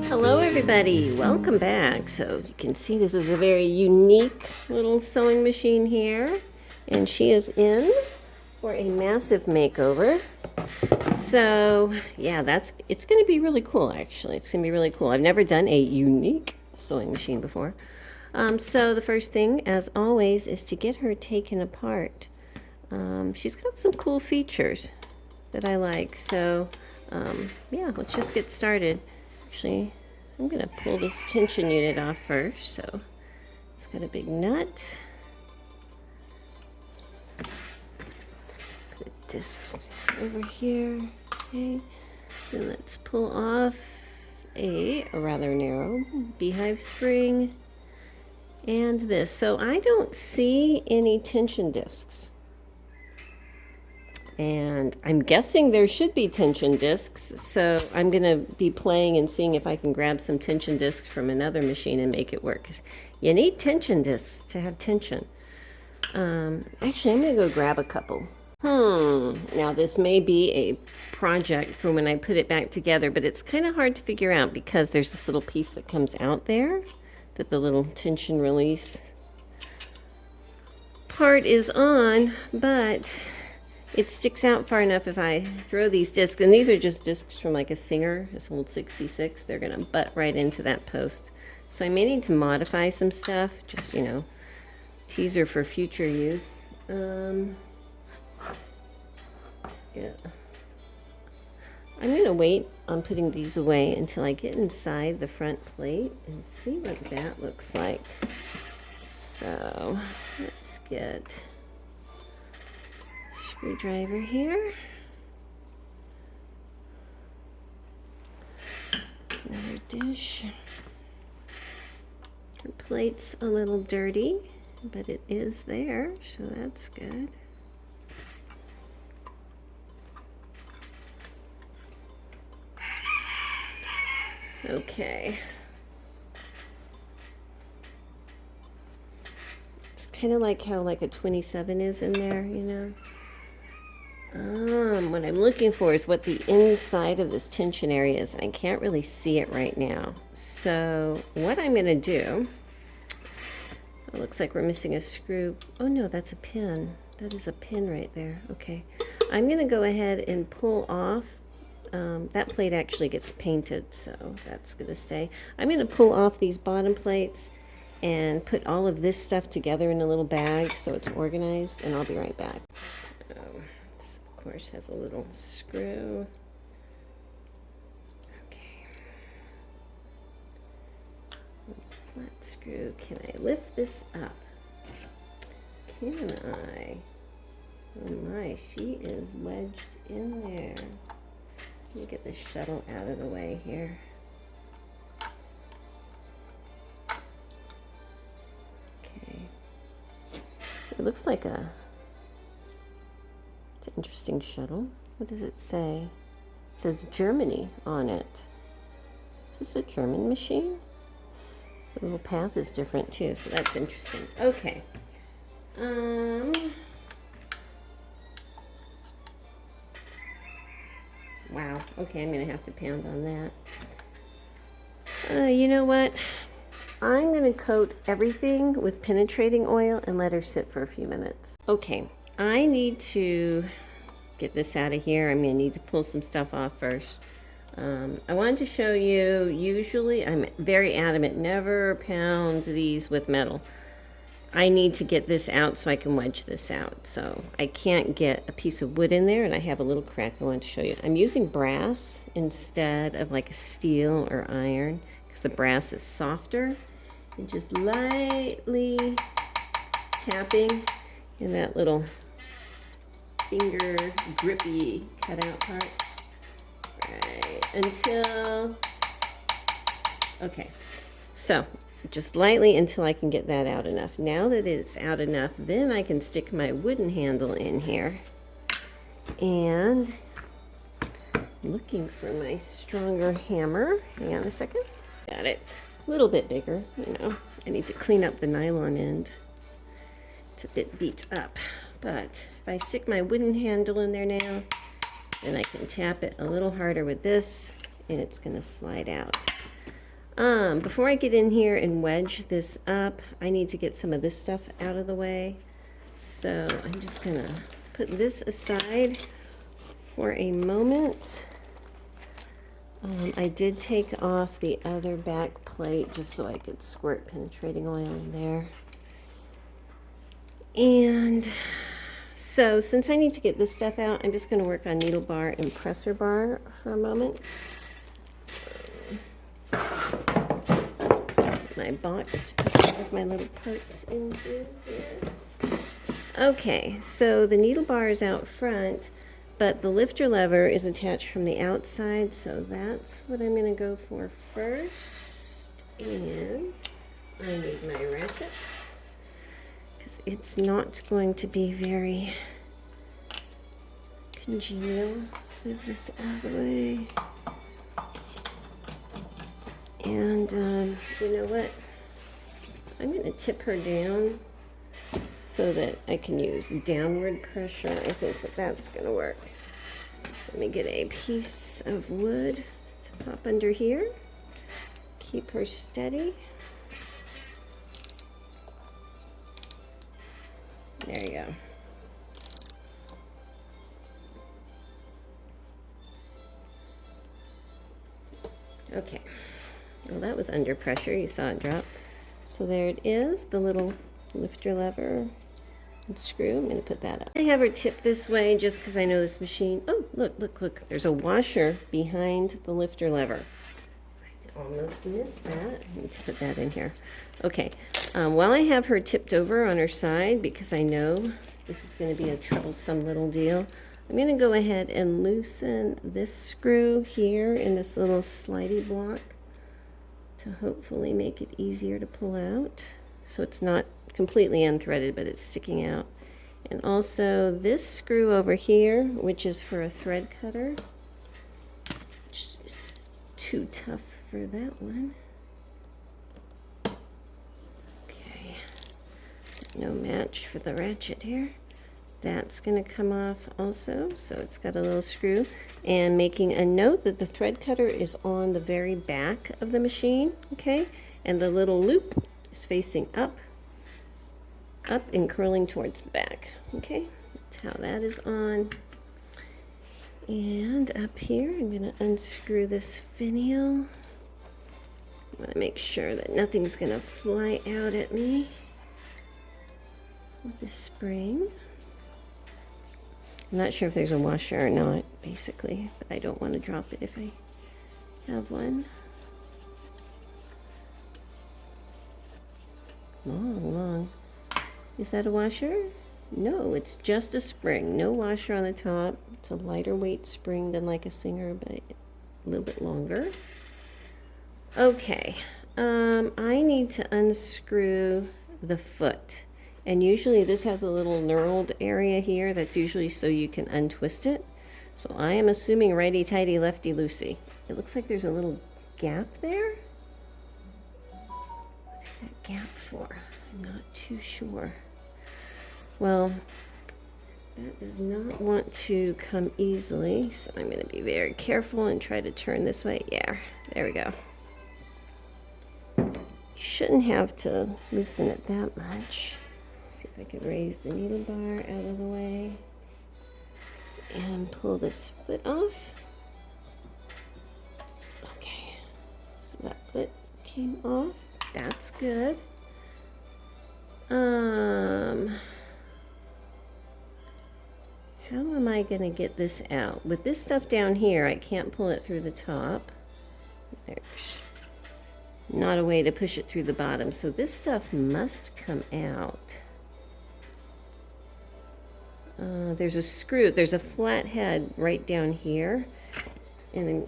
Hello everybody, welcome back. So you can see this is a very unique little sewing machine here, and she is in for a massive makeover. So yeah, it's going to be really cool. Actually, it's going to be really cool. I've never done a unique sewing machine before. So the first thing, as always, is to get her taken apart. She's got some cool features that I like. So yeah, let's just get started. Actually, I'm going to pull this tension unit off first. So it's got a big nut. Put this over here. Okay. And let's pull off a rather narrow beehive spring and this. So I don't see any tension discs. And I'm guessing there should be tension discs, so I'm going to be playing and seeing if I can grab some tension discs from another machine and make it work. 'Cause you need tension discs to have tension. Actually, I'm going to go grab a couple. Now this may be a project for when I put it back together, but it's kind of hard to figure out because there's this little piece that comes out there that the little tension release part is on, but it sticks out far enough if I throw these discs, and these are just discs from like a Singer, this old 66, they're going to butt right into that post. So I may need to modify some stuff, just, you know, teaser for future use. Yeah. I'm going to wait on putting these away until I get inside the front plate and see what that looks like. So let's get screwdriver here. Another dish. Her plate's a little dirty, but it is there, so that's good. Okay. It's kind of like how like a 27 is in there, you know. What I'm looking for is what the inside of this tension area is, and I can't really see it right now. So what I'm going to do, it looks like we're missing a screw. Oh no, that's a pin. That is a pin right there. Okay. I'm going to go ahead and pull off. That plate actually gets painted, so that's going to stay. I'm going to pull off these bottom plates and put all of this stuff together in a little bag so it's organized, and I'll be right back. So, this, of course, has a little screw. Okay. Flat screw. Can I lift this up? Can I? Oh my, she is wedged in there. Let me get this shuttle out of the way here. Okay. It looks like it's an interesting shuttle. What does it say? It says Germany on it. Is this a German machine? The little path is different too, so that's interesting. Okay. Wow. Okay, I'm going to have to pound on that. You know what? I'm going to coat everything with penetrating oil and let her sit for a few minutes. Okay, I need to get this out of here. I'm going to need to pull some stuff off first. I wanted to show you, usually I'm very adamant, never pound these with metal. I need to get this out so I can wedge this out. So I can't get a piece of wood in there, and I have a little crack I want to show you. I'm using brass instead of like a steel or iron because the brass is softer. And just lightly tapping in that little finger grippy cutout part. Right, until, okay, so just lightly until I can get that out enough. Now that it's out enough, then I can stick my wooden handle in here. And looking for my stronger hammer. Hang on a second. Got it. A little bit bigger, you know. I need to clean up the nylon end. It's a bit beat up. But if I stick my wooden handle in there now, then I can tap it a little harder with this, and it's going to slide out. Before I get in here and wedge this up, I need to get some of this stuff out of the way. So I'm just going to put this aside for a moment. I did take off the other back plate just so I could squirt penetrating oil in there. And so since I need to get this stuff out, I'm just going to work on needle bar and presser bar for a moment. My box to put all of my little parts into here. Okay, so the needle bar is out front, but the lifter lever is attached from the outside, so that's what I'm going to go for first. And I need my ratchet, because it's not going to be very congenial. Move this out of the way. And you know what? I'm going to tip her down so that I can use downward pressure. I think that that's going to work. So let me get a piece of wood to pop under here. Keep her steady. There you go. Okay. Well, that was under pressure. You saw it drop. So there it is, the little lifter lever and screw. I'm going to put that up. I have her tipped this way just because I know this machine. Oh, look, look, look. There's a washer behind the lifter lever. I almost missed that. I need to put that in here. Okay. While I have her tipped over on her side, because I know this is going to be a troublesome little deal, I'm going to go ahead and loosen this screw here in this little slidey block to hopefully make it easier to pull out. So it's not completely unthreaded, but it's sticking out. And also this screw over here, which is for a thread cutter, which is too tough for that one. Okay, no match for the ratchet here. That's going to come off also, so it's got a little screw. And making a note that the thread cutter is on the very back of the machine, okay? And the little loop is facing up and curling towards the back, okay? That's how that is on. And up here, I'm going to unscrew this finial. I want to make sure that nothing's going to fly out at me with the spring. I'm not sure if there's a washer or not, basically, but I don't want to drop it if I have one. Long. Is that a washer? No, it's just a spring. No washer on the top. It's a lighter weight spring than like a Singer, but a little bit longer. Okay, I need to unscrew the foot. And usually this has a little knurled area here. That's usually so you can untwist it. So I am assuming righty-tighty, lefty-loosey. It looks like there's a little gap there. What is that gap for? I'm not too sure. Well, that does not want to come easily. So I'm going to be very careful and try to turn this way. Yeah, there we go. You shouldn't have to loosen it that much. See if I could raise the needle bar out of the way and pull this foot off. came off. That's good. How am I going to get this out? With this stuff down here, I can't pull it through the top. There's not a way to push it through the bottom, so this stuff must come out. There's a screw, there's a flat head right down here, and I'm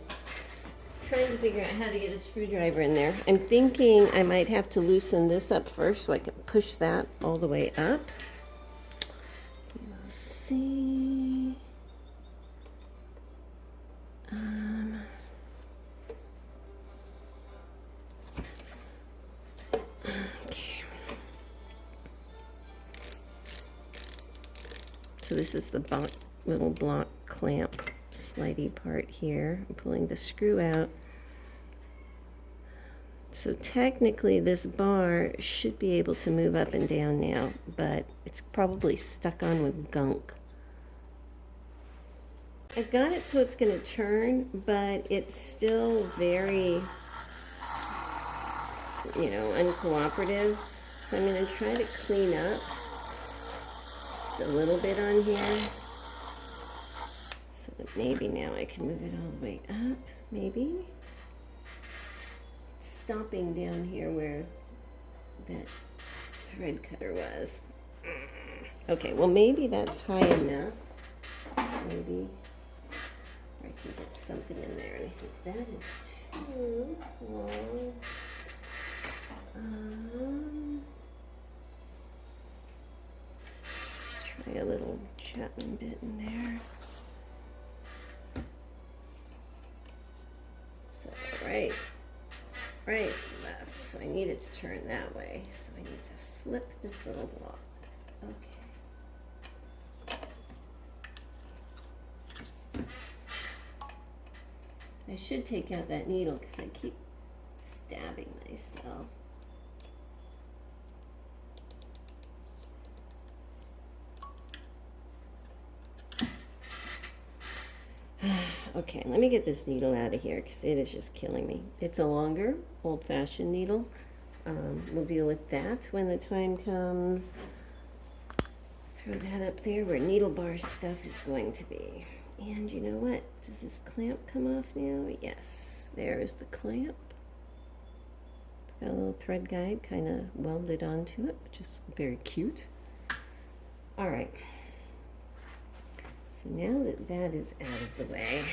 trying to figure out how to get a screwdriver in there. I'm thinking I might have to loosen this up first so I can push that all the way up. We'll see. Okay. So this is the little block clamp slidey part here. I'm pulling the screw out. So technically this bar should be able to move up and down now, but it's probably stuck on with gunk. I've got it so it's going to turn, but it's still very, uncooperative. So I'm going to try to clean up just a little bit on here, so that maybe now I can move it all the way up, maybe. It's stopping down here where that thread cutter was. Okay, well maybe that's high enough. Maybe I can get something in there, and I think that is too long. Let's try a little Chapman bit in there. So right, left. So I need it to turn that way. So I need to flip this little block. Okay. I should take out that needle because I keep stabbing myself. Okay, let me get this needle out of here because it is just killing me. It's a longer, old-fashioned needle. We'll deal with that when the time comes. Throw that up there where needle bar stuff is going to be. And you know what? Does this clamp come off now? Yes, there is the clamp. It's got a little thread guide kind of welded onto it, which is very cute. All right. So now that that is out of the way,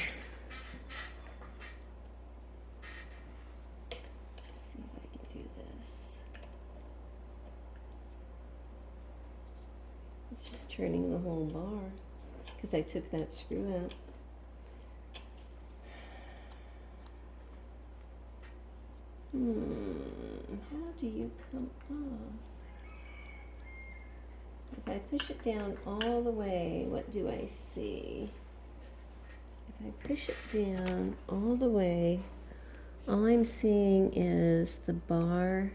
let's see if I can do this. It's just turning the whole bar because I took that screw out. How do you come off? If I push it down all the way, what do I see? If I push it down all the way, all I'm seeing is the bar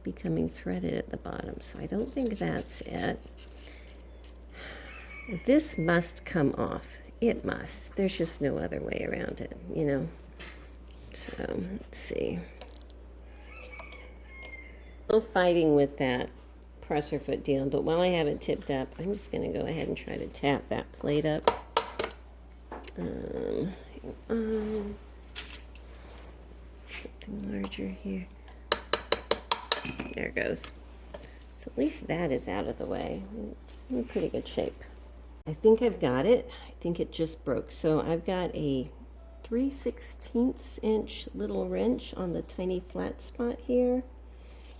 becoming threaded at the bottom. So I don't think that's it. This must come off. It must. There's just no other way around it, you know. So let's see. Still fighting with that presser foot deal, but while I have it tipped up, I'm just going to go ahead and try to tap that plate up. Something larger here. There it goes. So at least that is out of the way. It's in pretty good shape. I think I've got it. I think it just broke. So I've got a 3/16 inch little wrench on the tiny flat spot here.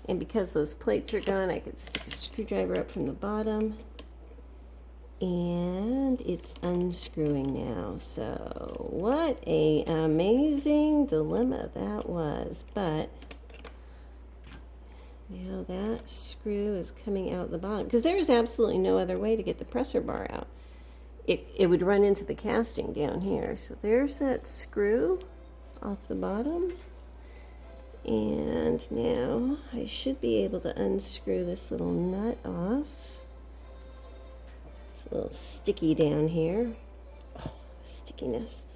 And because those plates are gone, I could stick a screwdriver up from the bottom. And it's unscrewing now. So what an amazing dilemma that was. But now that screw is coming out the bottom. Because there is absolutely no other way to get the presser bar out. It would run into the casting down here. So there's that screw off the bottom. And now I should be able to unscrew this little nut off. It's a little sticky down here. Oh, stickiness.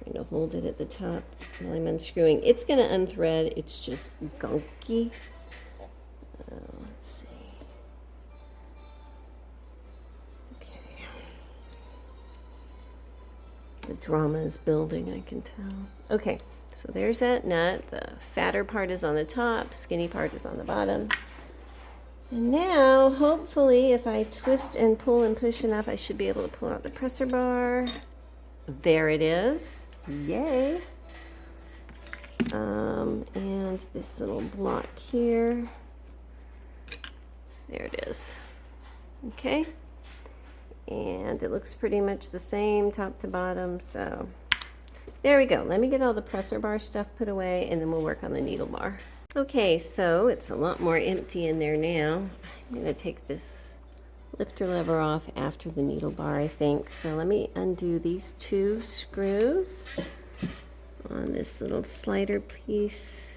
Trying to hold it at the top while I'm unscrewing. It's going to unthread. It's just gunky. Let's see. Okay. The drama is building, I can tell. Okay, so there's that nut. The fatter part is on the top, skinny part is on the bottom. And now, hopefully, if I twist and pull and push enough, I should be able to pull out the presser bar. There it is. Yay. And this little block here. There it is. Okay. And it looks pretty much the same top to bottom, so there we go. Let me get all the presser bar stuff put away, and then we'll work on the needle bar. Okay, so it's a lot more empty in there now. I'm going to take this lifter lever off after the needle bar, I think. So let me undo these 2 screws on this little slider piece.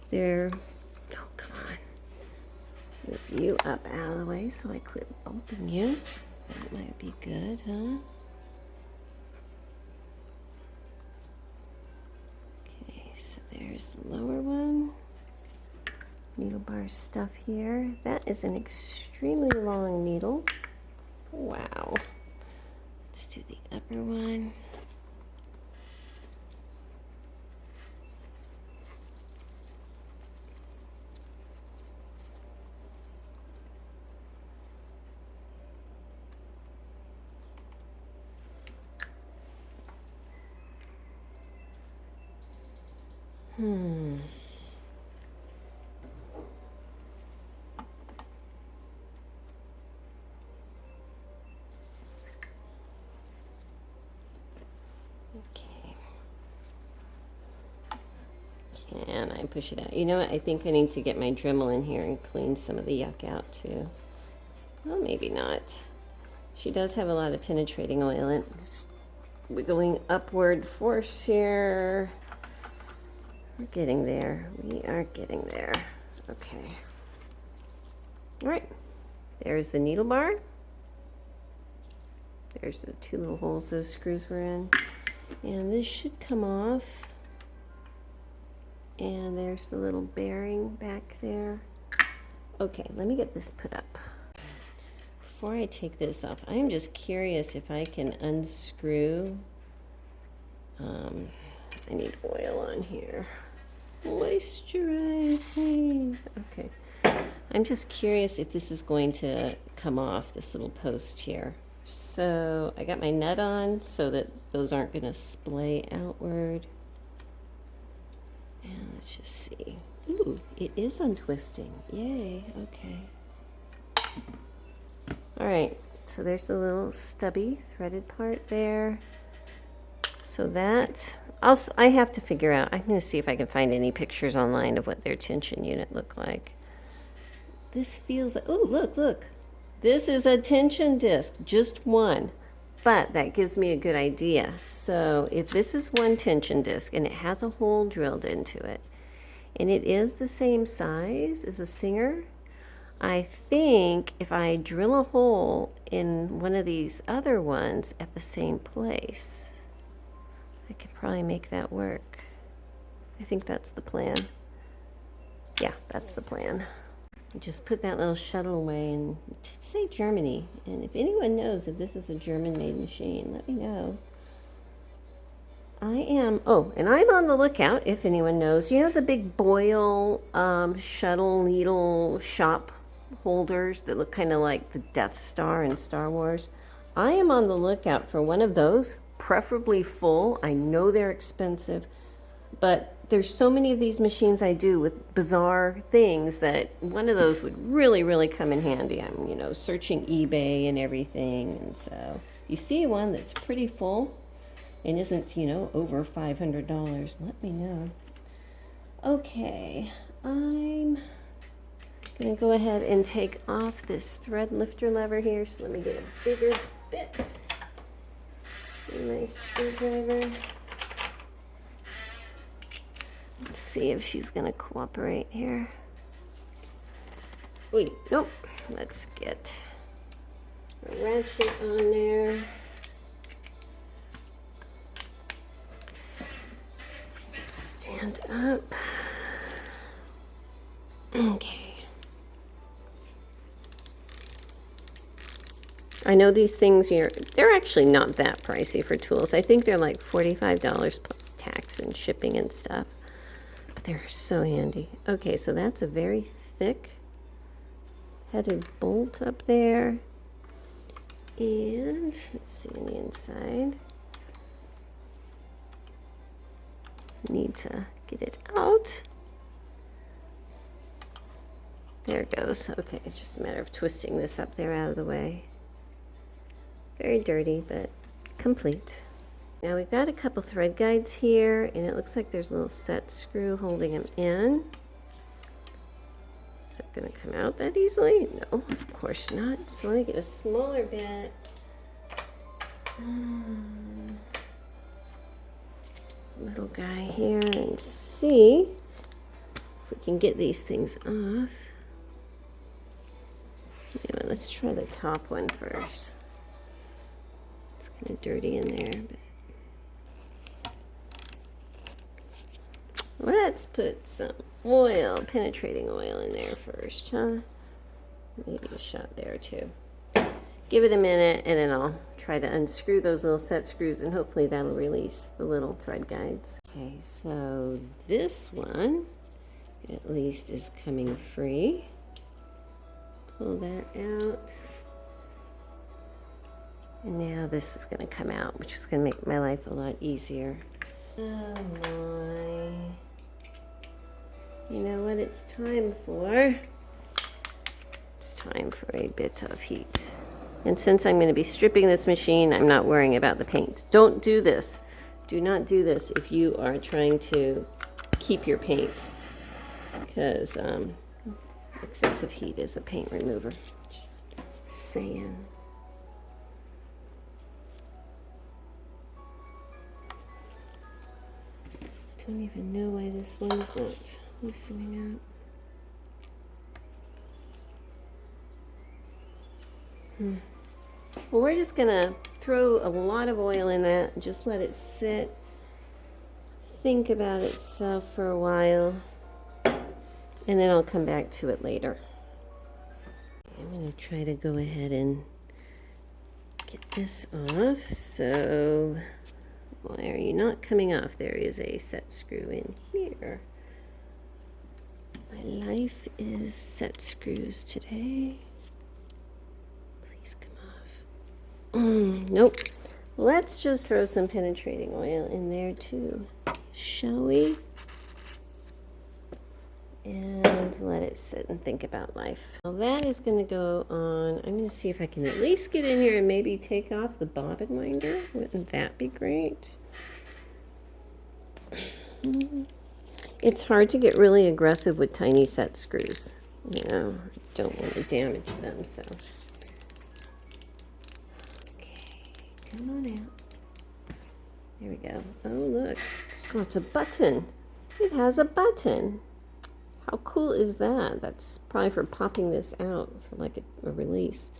There. Oh, come on. Move you up out of the way so I quit bumping you. That might be good, huh? There's the lower one. Needle bar stuff here. That is an extremely long needle. Wow. Let's do the upper one. Okay. Can I push it out? You know what? I think I need to get my Dremel in here and clean some of the yuck out too. Well, maybe not. She does have a lot of penetrating oil and wiggling upward force here. We're getting there. We are getting there. Okay. All right. There's the needle bar. There's the 2 little holes those screws were in. And this should come off. And there's the little bearing back there. Okay, let me get this put up. Before I take this off, I am just curious if I can unscrew. I need oil on here. Moisturizing. Okay. I'm just curious if this is going to come off, this little post here. So I got my nut on so that those aren't going to splay outward. And let's just see. Ooh, it is untwisting. Yay. Okay. All right. So there's the little stubby threaded part there. So that I have to figure out. I'm going to see if I can find any pictures online of what their tension unit looked like. This feels like, oh, look. This is a tension disc, just one. But that gives me a good idea. So if this is one tension disc and it has a hole drilled into it, and it is the same size as a Singer, I think if I drill a hole in one of these other ones at the same place, I could probably make that work. I think that's the plan. Yeah, that's the plan. Just put that little shuttle away, and it did say Germany. And if anyone knows if this is a German-made machine, let me know. I am, oh, and I'm on the lookout if anyone knows. You know the big Boyle shuttle needle shop holders that look kind of like the Death Star in Star Wars? I am on the lookout for one of those, preferably full. I know they're expensive, but there's so many of these machines I do with bizarre things that one of those would really, really come in handy. I'm, you know, searching eBay and everything, and so you see one that's pretty full and isn't, you know, over $500, let me know. Okay, I'm gonna go ahead and take off this thread lifter lever here, so let me get a bigger bit. Nice screwdriver. Let's see if she's gonna cooperate here. Wait, nope. Let's get a ratchet on there. stand up. Okay. I know these things here, they're actually not that pricey for tools. I think they're like $45 plus tax and shipping and stuff. But they're so handy. Okay, so that's a very thick headed bolt up there. And let's see on the inside. Need to get it out. There it goes. Okay, it's just a matter of twisting this up there out of the way. Very dirty, but complete. Now we've got a couple thread guides here, and it looks like there's a little set screw holding them in. Is that going to come out that easily? No, of course not. So let me get a smaller bit. Little guy here and see if we can get these things off. Anyway, let's try the top one first. It's kind of dirty in there, but let's put some oil, penetrating oil in there first, huh? Maybe a shot there too. Give it a minute, and then I'll try to unscrew those little set screws, and hopefully that'll release the little thread guides. Okay, so this one at least is coming free. Pull that out. And now this is going to come out, which is going to make my life a lot easier. Oh my. You know what it's time for? It's time for a bit of heat. And since I'm going to be stripping this machine, I'm not worrying about the paint. Don't do this. Do not do this if you are trying to keep your paint, because excessive heat is a paint remover. Just saying. Don't even know why this one is not loosening up. Well, we're just gonna throw a lot of oil in that and just let it sit, think about itself for a while, and then I'll come back to it later. I'm gonna try to go ahead and get this off. So why are you not coming off? There is a set screw in here. My life is set screws today. Please come off. Nope. Let's just throw some penetrating oil in there too, shall we? And let it sit and think about life. Well, that is going to go on. I'm going to see if I can at least get in here and maybe take off the bobbin winder. Wouldn't that be great? It's hard to get really aggressive with tiny set screws. You know, I don't want to damage them, so. Okay, come on out. There we go. Oh, look, it's got a button. It has a button. How cool is that? That's probably for popping this out for like a release.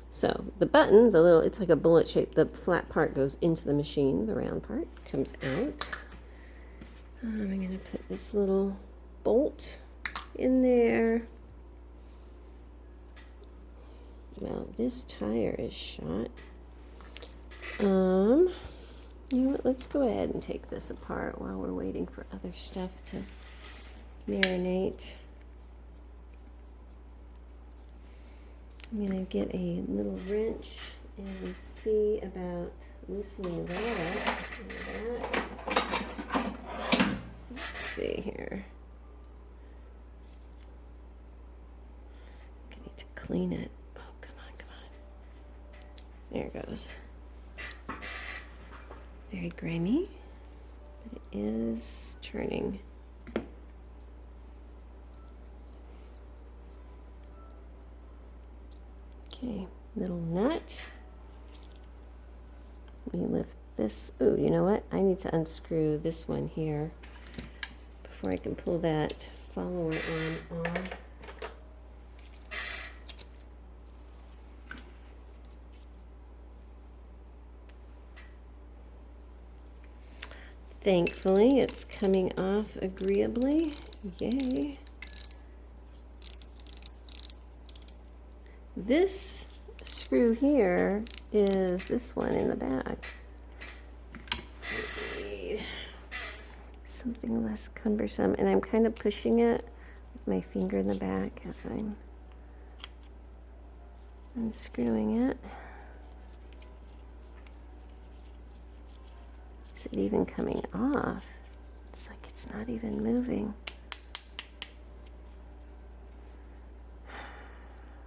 So the button, the little, it's like a bullet shape. The flat part goes into the machine. The round part comes out. I'm going to put this little bolt in there. Well, this tire is shot. You know what? Let's go ahead and take this apart while we're waiting for other stuff to marinate. I'm going to get a little wrench and see about loosening that up. Let's see here. I need to clean it. Oh, come on, come on. There it goes. Very grimy, but it is turning. Okay, little nut. Let me lift this. Oh, you know what? I need to unscrew this one here before I can pull that follower on off. Thankfully, it's coming off agreeably. Yay. This screw here is this one in the back. I need something less cumbersome, and I'm kind of pushing it with my finger in the back as I'm unscrewing it. Is it even coming off? It's like it's not even moving.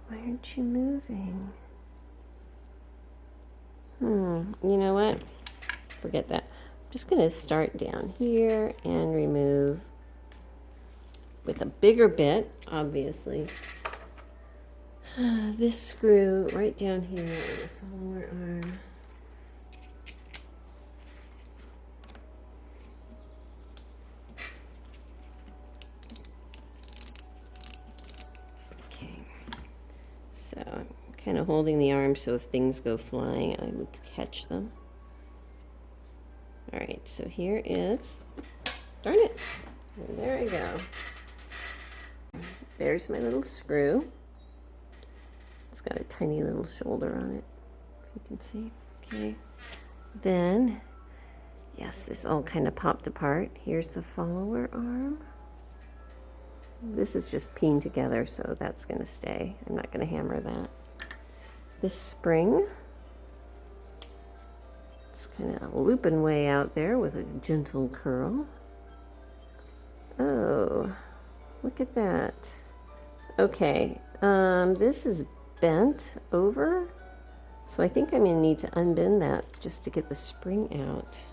Why aren't you moving? You know what? Forget that. I'm just going to start down here and remove with a bigger bit, obviously, this screw right down here on the follower arm. So I'm kind of holding the arm so if things go flying, I would catch them. All right, so here is, darn it, and there I go. There's my little screw. It's got a tiny little shoulder on it, if you can see. Okay, then, yes, this all kind of popped apart. Here's the follower arm. This is just pinned together, so that's going to stay. I'm not going to hammer that. This spring, it's kind of looping way out there with a gentle curl. Oh, look at that. Okay, this is bent over, so I think I'm going to need to unbend that just to get the spring out.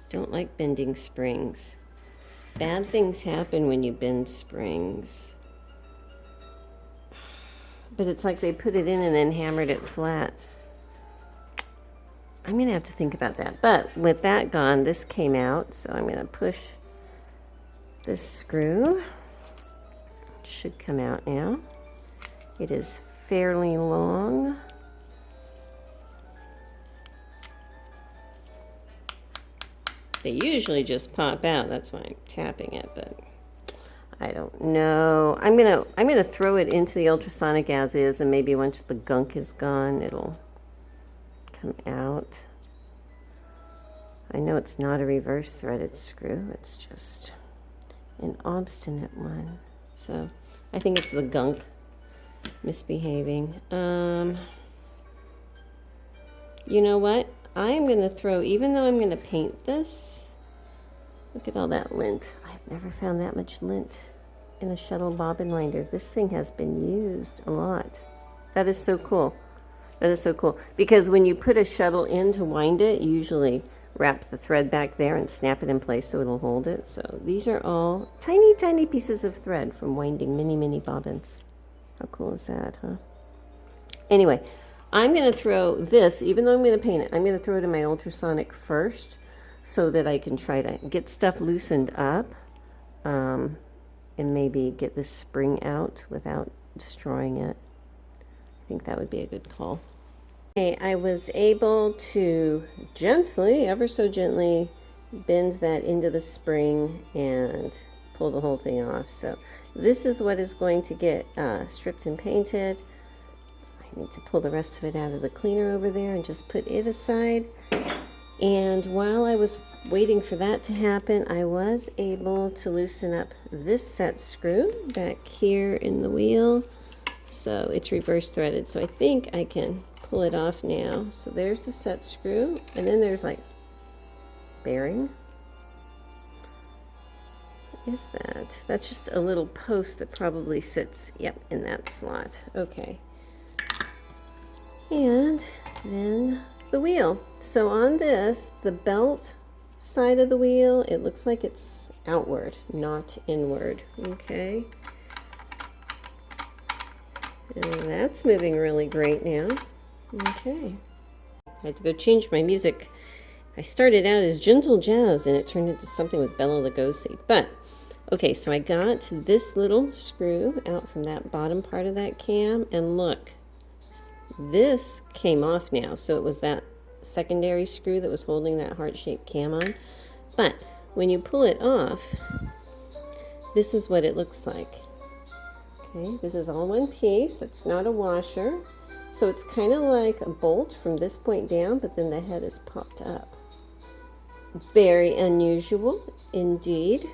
Don't like bending springs. Bad things happen when you bend springs. But it's like they put it in and then hammered it flat. I'm going to have to think about that. But with that gone, this came out. So I'm going to push this screw. It should come out now. It is fairly long. They usually just pop out. That's why I'm tapping it, but I don't know. I'm gonna throw it into the ultrasonic as is, and maybe once the gunk is gone, it'll come out. I know it's not a reverse threaded screw. It's just an obstinate one. So I think it's the gunk misbehaving. You know what? I'm going to throw, even though I'm going to paint this, look at all that lint. I've never found that much lint in a shuttle bobbin winder. This thing has been used a lot. That is so cool. That is so cool. Because when you put a shuttle in to wind it, you usually wrap the thread back there and snap it in place so it'll hold it. So these are all tiny, tiny pieces of thread from winding many, many bobbins. How cool is that, huh? Anyway, I'm going to throw this, even though I'm going to paint it, I'm going to throw it in my ultrasonic first so that I can try to get stuff loosened up and maybe get this spring out without destroying it. I think that would be a good call. Okay, I was able to gently, ever so gently, bend that into the spring and pull the whole thing off. So this is what is going to get stripped and painted. I need to pull the rest of it out of the cleaner over there and just put it aside. And while I was waiting for that to happen, I was able to loosen up this set screw back here in the wheel. So it's reverse threaded. So I think I can pull it off now. So there's the set screw. And then there's like bearing. What is that? That's just a little post that probably sits, yep, in that slot. Okay. And then the wheel. So on this, the belt side of the wheel, it looks like it's outward, not inward. Okay. And that's moving really great now. Okay. I had to go change my music. I started out as gentle jazz and it turned into something with Bela Lugosi. But, okay, so I got this little screw out from that bottom part of that cam, and look. This came off now, so it was that secondary screw that was holding that heart-shaped cam on. But when you pull it off, this is what it looks like. Okay, this is all one piece. It's not a washer. So it's kind of like a bolt from this point down, but then the head is popped up. Very unusual indeed.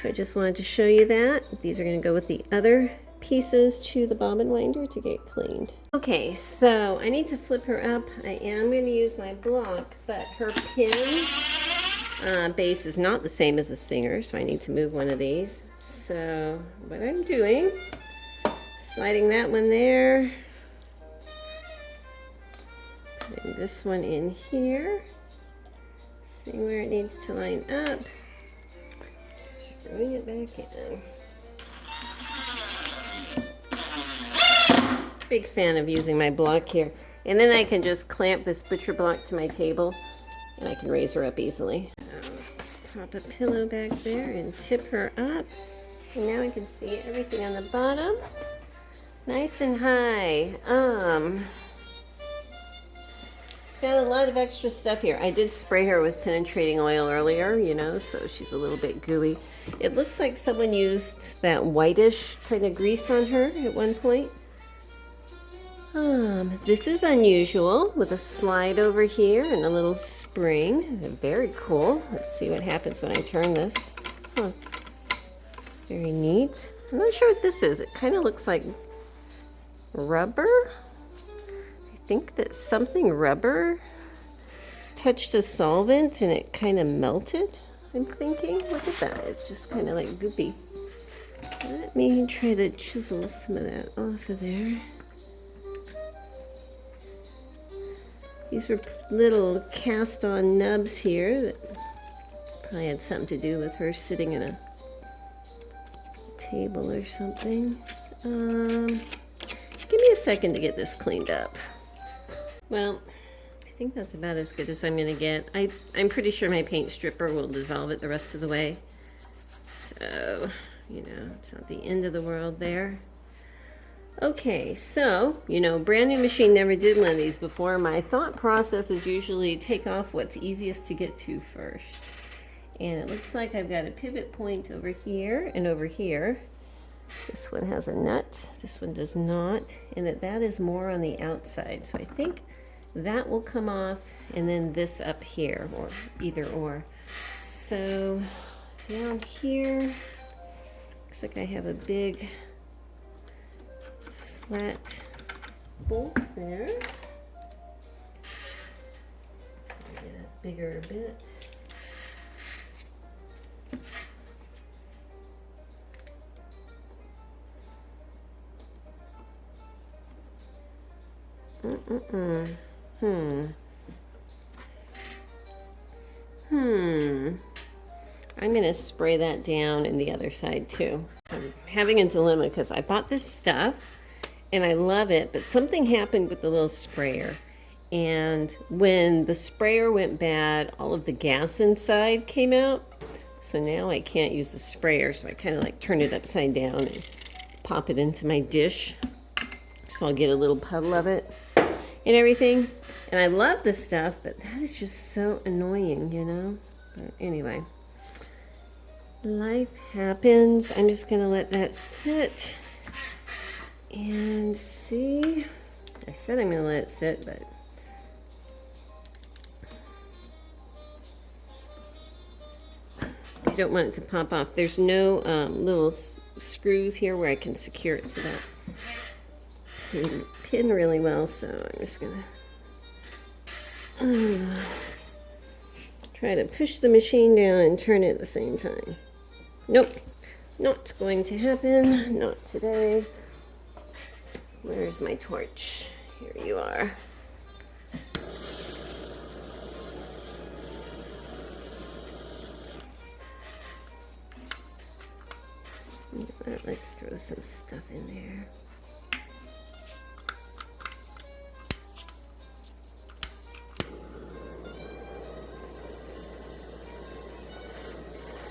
So I just wanted to show you that. These are going to go with the other pieces to the bobbin winder to get cleaned. Okay, so I need to flip her up. I am going to use my block, but her pin base is not the same as a Singer, so I need to move one of these. So what I'm doing, sliding that one there, putting this one in here, seeing where it needs to line up, screwing it back in. Big fan of using my block here. And then I can just clamp this butcher block to my table and I can raise her up easily. Let's pop a pillow back there and tip her up. And now I can see everything on the bottom. Nice and high. Got a lot of extra stuff here. I did spray her with penetrating oil earlier, you know, so she's a little bit gooey. It looks like someone used that whitish kind of grease on her at one point. This is unusual with a slide over here and a little spring. Very cool. Let's see what happens when I turn this. Huh. Very neat. I'm not sure what this is. It kind of looks like rubber. I think that something rubber touched a solvent and it kind of melted, I'm thinking. Look at that. It's just kind of like goopy. Let me try to chisel some of that off of there. These are little cast-on nubs here that probably had something to do with her sitting in a table or something. Give me a second to get this cleaned up. Well, I think that's about as good as I'm going to get. I'm pretty sure my paint stripper will dissolve it the rest of the way. So, you know, it's not the end of the world there. Okay, so, you know, brand new machine, never did one of these before. My thought process is usually take off what's easiest to get to first. And it looks like I've got a pivot point over here and over here. This one has a nut, this one does not, and that is more on the outside. So I think that will come off, and then this up here, or either or. So down here, looks like I have a big flat bolt there. Get a bigger bit. I'm going to spray that down in the other side too. I'm having a dilemma because I bought this stuff and I love it, but something happened with the little sprayer. And when the sprayer went bad, all of the gas inside came out. So now I can't use the sprayer. So I kind of like turn it upside down and pop it into my dish. So I'll get a little puddle of it and everything. And I love this stuff, but that is just so annoying, you know? But anyway, life happens. I'm just gonna let that sit and see. I said I'm gonna let it sit, but you don't want it to pop off. There's no little screws here where I can secure it to that pin really well, so I'm just gonna try to push the machine down and turn it at the same time. Nope, not going to happen, not today. Where's my torch? Here you are. Let's throw some stuff in there.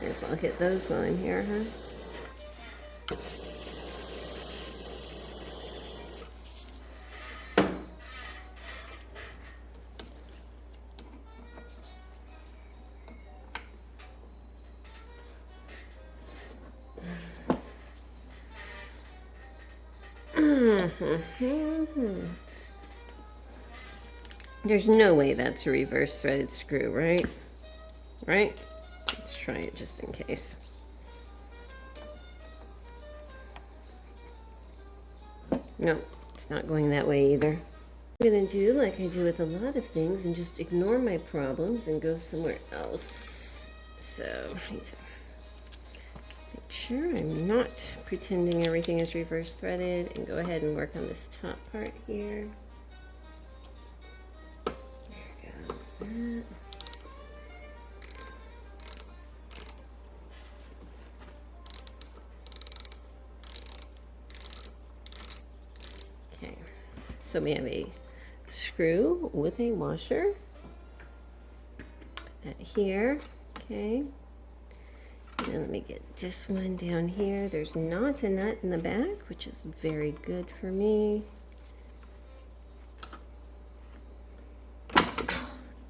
May as well hit those while I'm here, huh? There's no way that's a reverse threaded screw, right? Right? Let's try it just in case. No, it's not going that way either. I'm going to do like I do with a lot of things and just ignore my problems and go somewhere else. So, I need to make sure I'm not pretending everything is reverse threaded and go ahead and work on this top part here. There goes that. Okay, so we have a screw with a washer at here. Okay, and then let me get this one down here. There's not a nut in the back, which is very good for me.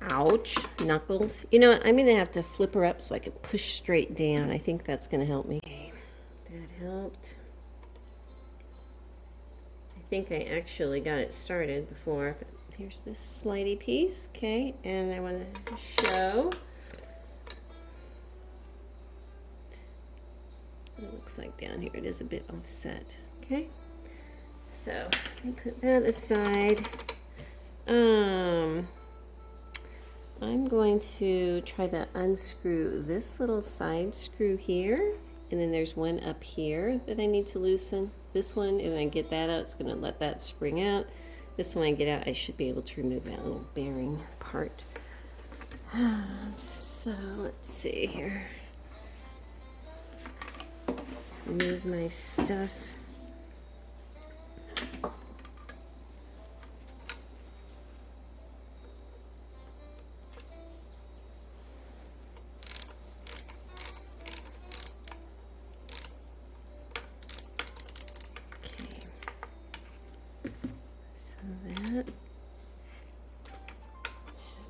Ouch, knuckles. You know what, I'm gonna have to flip her up so I can push straight down. I think that's gonna help me. Okay, that helped. I think I actually got it started before, but here's this slidey piece, okay, and I want to show. It looks like down here it is a bit offset, okay. So let me put that aside. I'm going to try to unscrew this little side screw here, and then there's one up here that I need to loosen. This one, if I get that out, it's going to let that spring out. This one I get out, I should be able to remove that little bearing part. So let's see here. Move my stuff.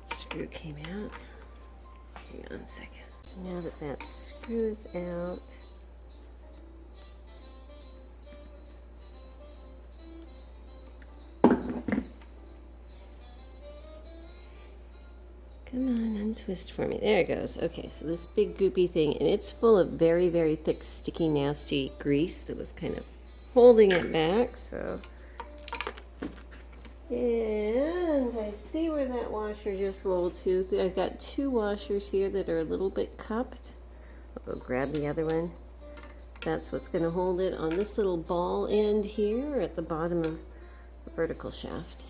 Screw came out. Hang on a second. So now that that screws out, come on, untwist for me. There it goes. Okay, so this big goopy thing, and it's full of very, very thick, sticky, nasty grease that was kind of holding it back, so. And I see where that washer just rolled to. I've got two washers here that are a little bit cupped. I'll go grab the other one. That's what's going to hold it on this little ball end here at the bottom of the vertical shaft.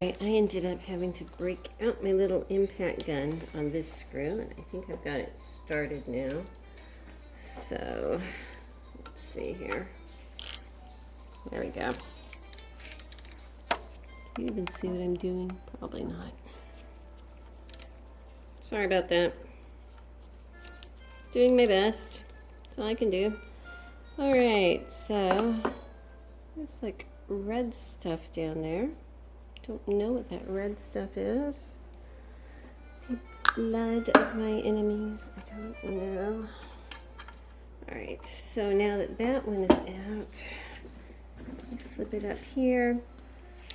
I ended up having to break out my little impact gun on this screw, and I think I've got it started now. So, let's see here. There we go. Can you even see what I'm doing? Probably not. Sorry about that. Doing my best. That's all I can do. Alright, so there's like red stuff down there. Don't know what that red stuff is. The blood of my enemies. I don't know. Alright, so now that that one is out, let me flip it up here.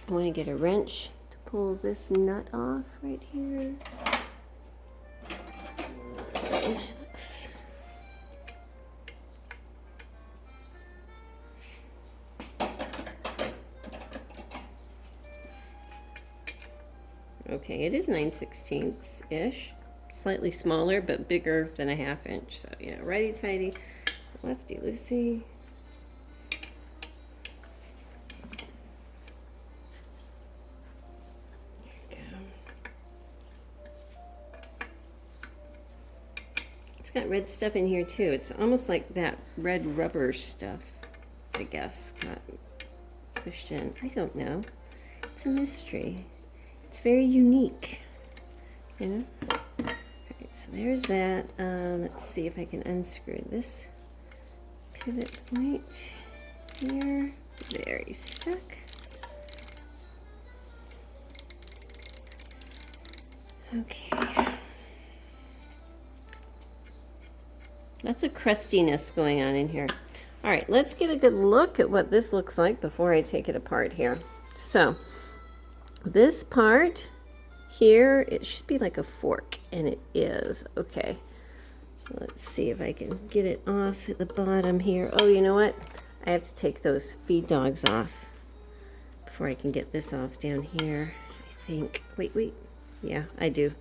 I want to get a wrench to pull this nut off right here. Okay, it is 9/16-ish. Slightly smaller, but bigger than a 1/2 inch. So, yeah, righty-tighty, lefty-loosey. Got red stuff in here too. It's almost like that red rubber stuff, I guess, got pushed in. I don't know. It's a mystery. It's very unique, you know? Alright, so there's that. Let's see if I can unscrew this pivot point here. Very stuck. Okay. That's a crustiness going on in here. All right, let's get a good look at what this looks like before I take it apart here. So this part here, it should be like a fork, and it is. Okay, so let's see if I can get it off at the bottom here. Oh, you know what? I have to take those feed dogs off before I can get this off down here, I think. Wait. Yeah, I do.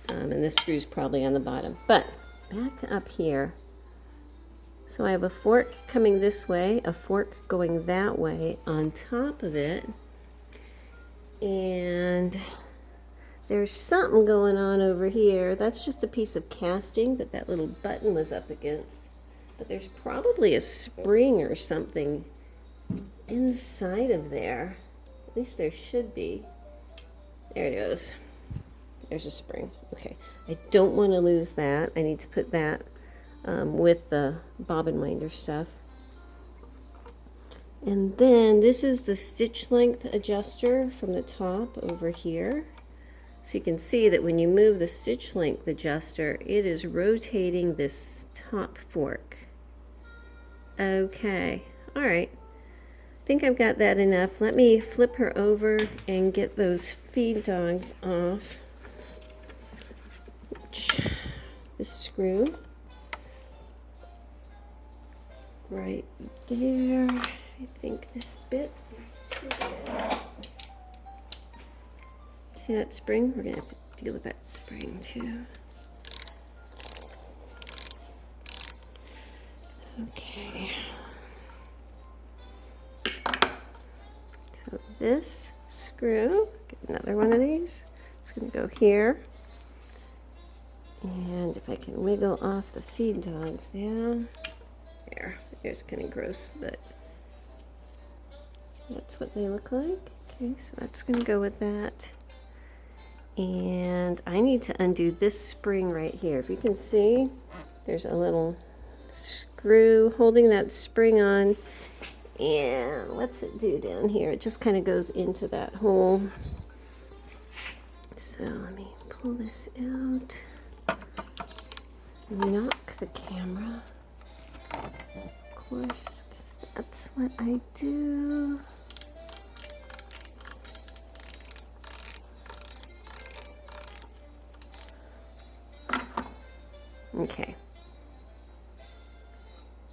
And this screw's probably on the bottom. But back to up here. So I have a fork coming this way, a fork going that way on top of it. And there's something going on over here. That's just a piece of casting that little button was up against. But there's probably a spring or something inside of there. At least there should be. There it goes. There's a spring. Okay. I don't want to lose that. I need to put that with the bobbin winder stuff. And then this is the stitch length adjuster from the top over here. So you can see that when you move the stitch length adjuster, it is rotating this top fork. Okay, all right. I think I've got that enough. Let me flip her over and get those feed dogs off. This screw right there. I think this bit is too big. See that spring? We're going to have to deal with that spring too. Okay. So this screw, get another one of these. It's going to go here. And if I can wiggle off the feed dogs down. There. It's kind of gross, but that's what they look like. Okay, so that's going to go with that. And I need to undo this spring right here. If you can see, there's a little screw holding that spring on. And what's it do down here? It just kind of goes into that hole. So let me pull this out. Knock the camera. Of course, 'cause that's what I do. Okay.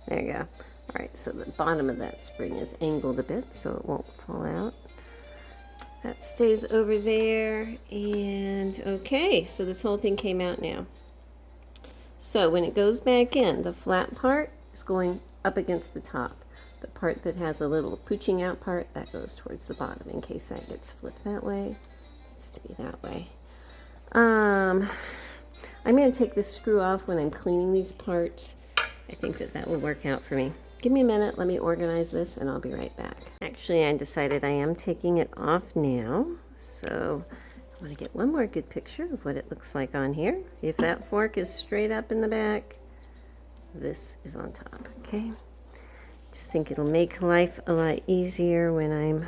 There you go. All right, so the bottom of that spring is angled a bit so it won't fall out. That stays over there, and okay, so this whole thing came out now. So when it goes back in, the flat part is going up against the top. The part that has a little pooching out part, that goes towards the bottom in case that gets flipped that way. It needs to be that way. I'm going to take this screw off when I'm cleaning these parts. I think that will work out for me. Give me a minute, let me organize this, and I'll be right back. Actually, I decided I am taking it off now, so I want to get one more good picture of what it looks like on here. If that fork is straight up in the back, this is on top, okay? Just think it'll make life a lot easier when I'm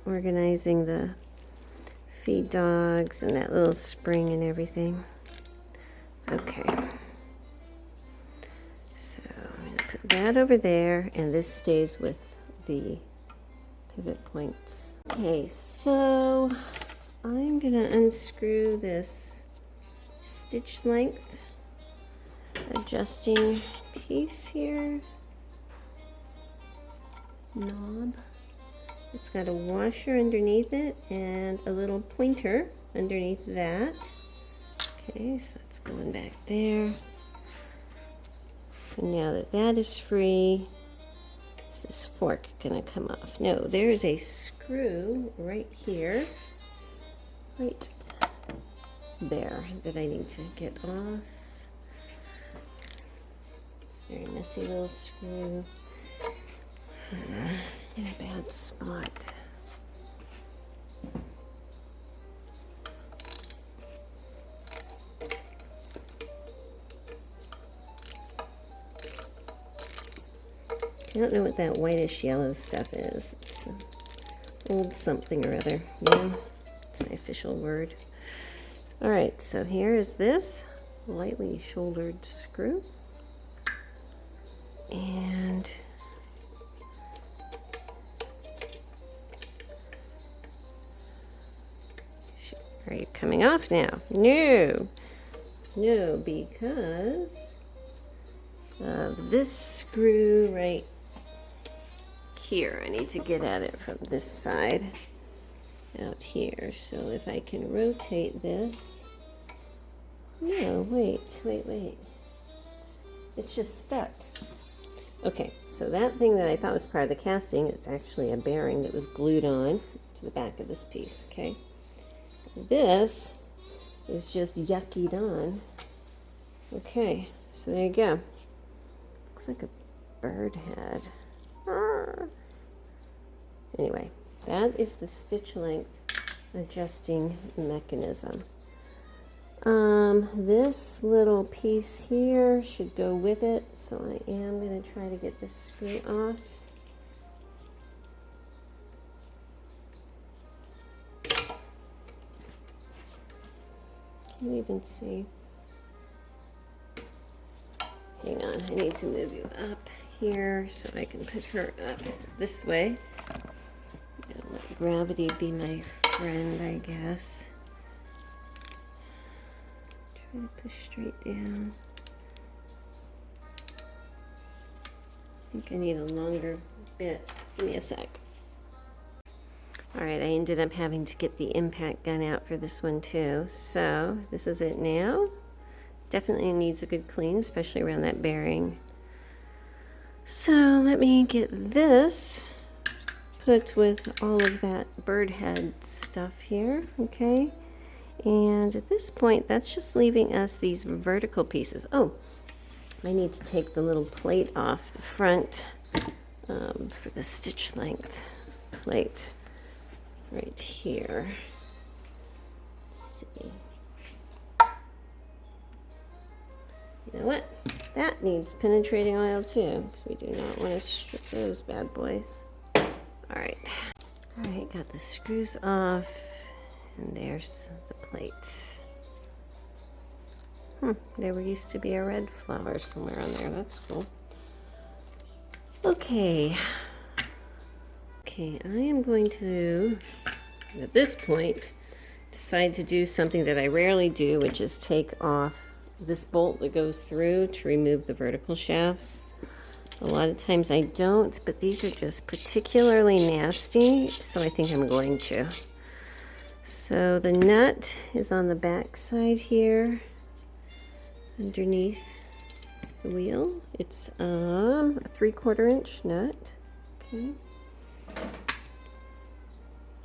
organizing the feed dogs and that little spring and everything. Okay. So I'm going to put that over there, and this stays with the pivot points. Okay, so I'm going to unscrew this stitch length adjusting piece here. Knob. It's got a washer underneath it and a little pointer underneath that. Okay, so that's going back there. And now that that is free, is this fork gonna come off? No, there's a screw right here, right there, that I need to get off. It's a very messy little screw. In a bad spot. I don't know what that whitish yellow stuff is. It's old something or other. Yeah, it's my official word. All right, so here is this lightly shouldered screw. And Are you coming off now? No. No, because of this screw right here. I need to get at it from this side out here. So if I can rotate this. No, wait. It's just stuck. Okay, so that thing that I thought was part of the casting is actually a bearing that was glued on to the back of this piece, okay? This is just yuckied on. Okay, so there you go. Looks like a bird head. Anyway, that is the stitch length adjusting mechanism. This little piece here should go with it, so I am going to try to get this screw off. Can't even see. Hang on, I need to move you up here so I can put her up this way. And let gravity be my friend, I guess. Try to push straight down. I think I need a longer bit. Give me a sec. Alright, I ended up having to get the impact gun out for this one too. So, this is it now. Definitely needs a good clean, especially around that bearing. So, let me get this put with all of that bird head stuff here, okay? And at this point, that's just leaving us these vertical pieces. Oh, I need to take the little plate off the front for the stitch length plate right here. Let's see. You know what? That needs penetrating oil too, because we do not want to strip those bad boys. Alright. Alright, got the screws off. And there's the plate. There used to be a red flower somewhere on there. That's cool. Okay. Okay, I am going to, at this point, decide to do something that I rarely do, which is take off this bolt that goes through to remove the vertical shafts. A lot of times I don't, but these are just particularly nasty, so I think I'm going to. So the nut is on the back side here, underneath the wheel. It's a 3/4 inch nut. Okay.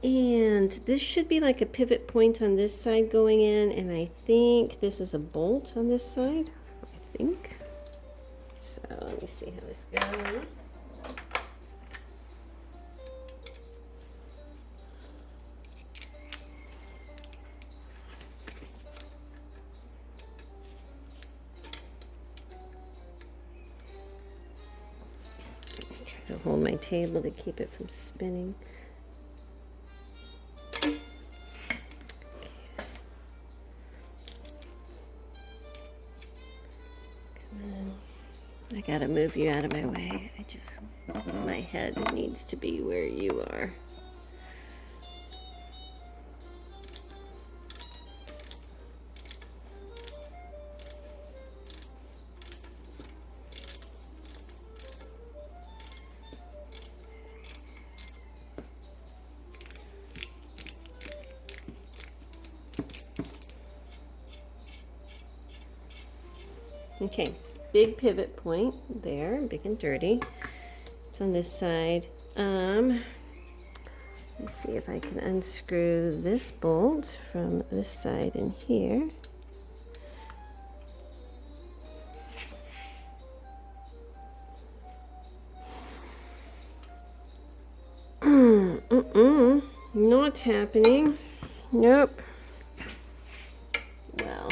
And this should be like a pivot point on this side going in, and I think this is a bolt on this side. I think. So let me see how this goes. To hold my table to keep it from spinning. Okay, come on. I gotta move you out of my way. My head needs to be where you are. Okay, big pivot point there, big and dirty. It's on this side. Let's see if I can unscrew this bolt from this side in here. Not happening. Nope. Well.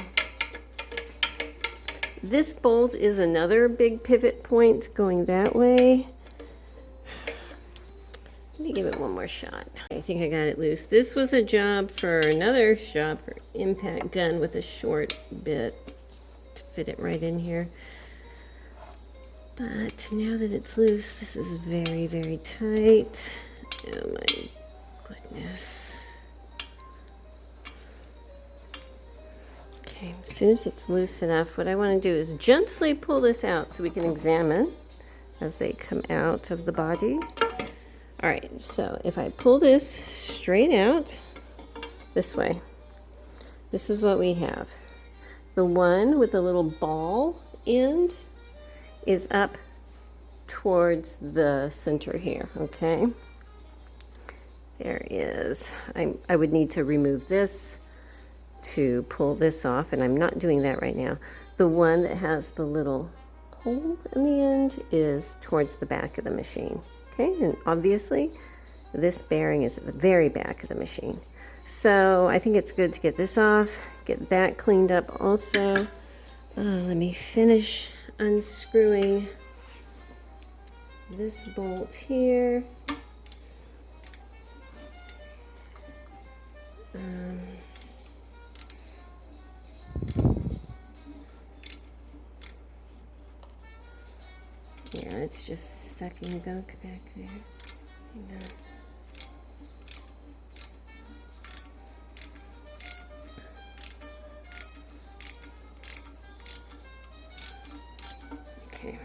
This bolt is another big pivot point going that way. Let me give it one more shot. I think I got it loose. This was a job for another shop for impact gun with a short bit to fit it right in here. But now that it's loose, this is very, very tight. Oh my goodness. Okay, as soon as it's loose enough, what I want to do is gently pull this out so we can examine as they come out of the body. All right, so if I pull this straight out this way, this is what we have. The one with the little ball end is up towards the center here, okay? There is, I would need to remove this to pull this off, and I'm not doing that right now. The one that has the little hole in the end is towards the back of the machine, okay? And obviously, this bearing is at the very back of the machine. So I think it's good to get this off, get that cleaned up also. Let me finish unscrewing this bolt here. Yeah, it's just stuck in gunk back there. Hang on. Okay.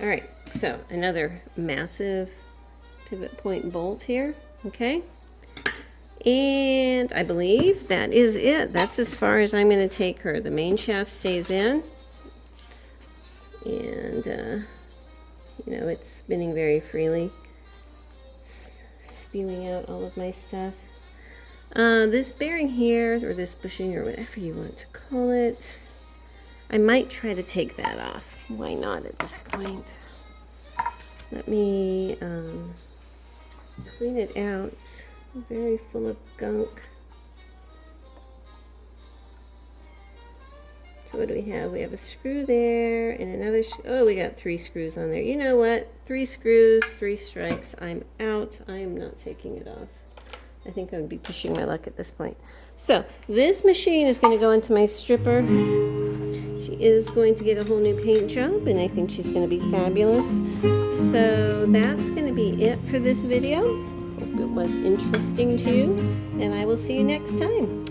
All right, so another massive pivot point bolt here, okay? And I believe that is it. That's as far as I'm going to take her. The main shaft stays in. And, you know, it's spinning very freely, spewing out all of my stuff. This bearing here, or this bushing, or whatever you want to call it, I might try to take that off. Why not at this point? Let me clean it out. Very full of gunk. So what do we have? We have a screw there and another, oh, we got 3 screws on there. You know what? 3 screws, 3 strikes. I'm out. I am not taking it off. I think I would be pushing my luck at this point. So this machine is going to go into my stripper. She is going to get a whole new paint job, and I think she's going to be fabulous. So that's going to be it for this video. Hope it was interesting to you, and I will see you next time.